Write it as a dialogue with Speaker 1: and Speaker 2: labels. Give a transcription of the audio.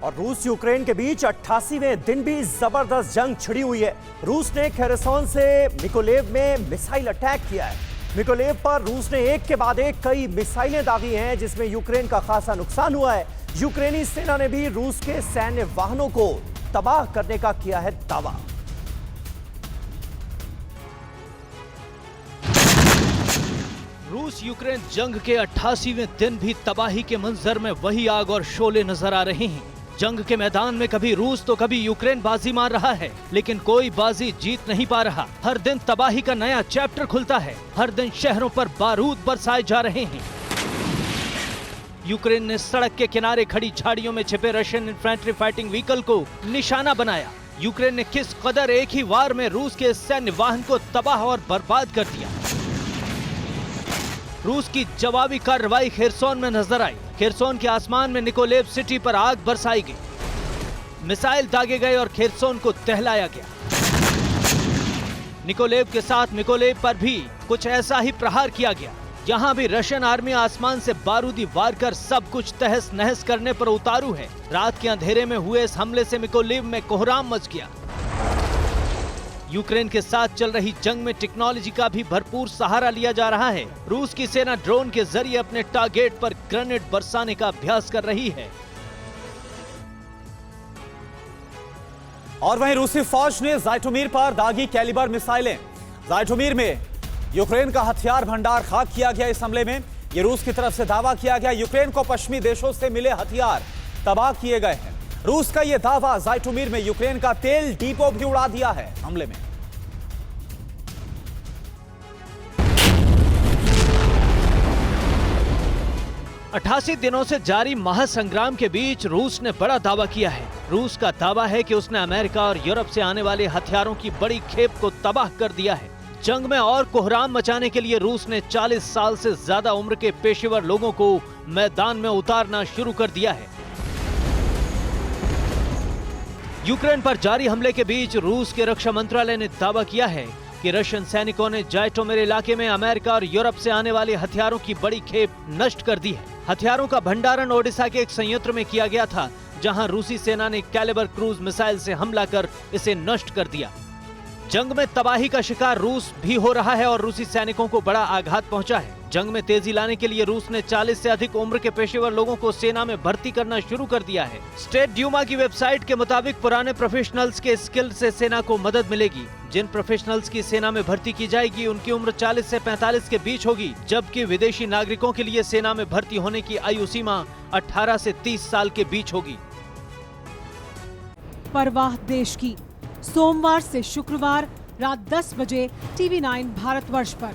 Speaker 1: और रूस यूक्रेन के बीच 88वें दिन भी जबरदस्त जंग छिड़ी हुई है। रूस ने खेरसन से मिकोलेव में मिसाइल अटैक किया है। मिकोलेव पर रूस ने एक के बाद एक कई मिसाइलें दागी हैं, जिसमें यूक्रेन का खासा नुकसान हुआ है। यूक्रेनी सेना ने भी रूस के सैन्य वाहनों को तबाह करने का किया है दावा।
Speaker 2: रूस यूक्रेन जंग के 88वें दिन भी तबाही के मंजर में वही आग और शोले नजर आ रहे हैं। जंग के मैदान में कभी रूस तो कभी यूक्रेन बाजी मार रहा है, लेकिन कोई बाजी जीत नहीं पा रहा। हर दिन तबाही का नया चैप्टर खुलता है। हर दिन शहरों पर बारूद बरसाए जा रहे हैं। यूक्रेन ने सड़क के किनारे खड़ी झाड़ियों में छिपे रशियन इन्फेंट्री फाइटिंग व्हीकल को निशाना बनाया। यूक्रेन ने किस कदर एक ही वार में रूस के सैन्य वाहन को तबाह और बर्बाद कर दिया। रूस की जवाबी कार्रवाई खेरसन में नजर आई। खेरसन के आसमान में निकोलेव सिटी पर आग बरसाई गई, मिसाइल दागे गए और खेरसन को दहलाया गया। निकोलेव के साथ मिकोलेव पर भी कुछ ऐसा ही प्रहार किया गया। यहाँ भी रशियन आर्मी आसमान से बारूदी वार कर सब कुछ तहस नहस करने पर उतारू है। रात के अंधेरे में हुए इस हमले से मिकोलेव में कोहराम मच गया। यूक्रेन के साथ चल रही जंग में टेक्नोलॉजी का भी भरपूर सहारा लिया जा रहा है। रूस की सेना ड्रोन के जरिए अपने टारगेट पर ग्रेनेड बरसाने का अभ्यास कर रही है।
Speaker 3: और वहीं रूसी फौज ने ज़ाइटोमीर पर दागी कैलिबर मिसाइलें। ज़ाइटोमीर में यूक्रेन का हथियार भंडार खाक किया गया। इस हमले में ये रूस की तरफ से दावा किया गया, यूक्रेन को पश्चिमी देशों से मिले हथियार तबाह किए गए हैं। रूस का यह दावा ज़ाइटोमीर में यूक्रेन का तेल डिपो भी उड़ा दिया है हमले में।
Speaker 2: अठासी दिनों से जारी महासंग्राम के बीच रूस ने बड़ा दावा किया है। रूस का दावा है कि उसने अमेरिका और यूरोप से आने वाले हथियारों की बड़ी खेप को तबाह कर दिया है। जंग में और कोहराम मचाने के लिए रूस ने 40 साल से ज्यादा उम्र के पेशेवर लोगों को मैदान में उतारना शुरू कर दिया है। यूक्रेन पर जारी हमले के बीच रूस के रक्षा मंत्रालय ने दावा किया है कि रशियन सैनिकों ने ज़ाइटोमीर इलाके में अमेरिका और यूरोप से आने वाले हथियारों की बड़ी खेप नष्ट कर दी है। हथियारों का भंडारण ओडिशा के एक संयंत्र में किया गया था, जहां रूसी सेना ने कैलिबर क्रूज मिसाइल से हमला कर इसे नष्ट कर दिया। जंग में तबाही का शिकार रूस भी हो रहा है और रूसी सैनिकों को बड़ा आघात पहुंचा है। जंग में तेजी लाने के लिए रूस ने 40 से अधिक उम्र के पेशेवर लोगों को सेना में भर्ती करना शुरू कर दिया है। स्टेट ड्यूमा की वेबसाइट के मुताबिक पुराने प्रोफेशनल्स के स्किल से सेना को मदद मिलेगी। जिन प्रोफेशनल्स की सेना में भर्ती की जाएगी उनकी उम्र 40 से 45 के बीच होगी, जबकि विदेशी नागरिकों के लिए सेना में भर्ती होने की आयु सीमा 18 से 30 साल के बीच होगी।
Speaker 4: परवाह देश की, सोमवार से शुक्रवार रात 10 बजे TV9 भारतवर्ष पर।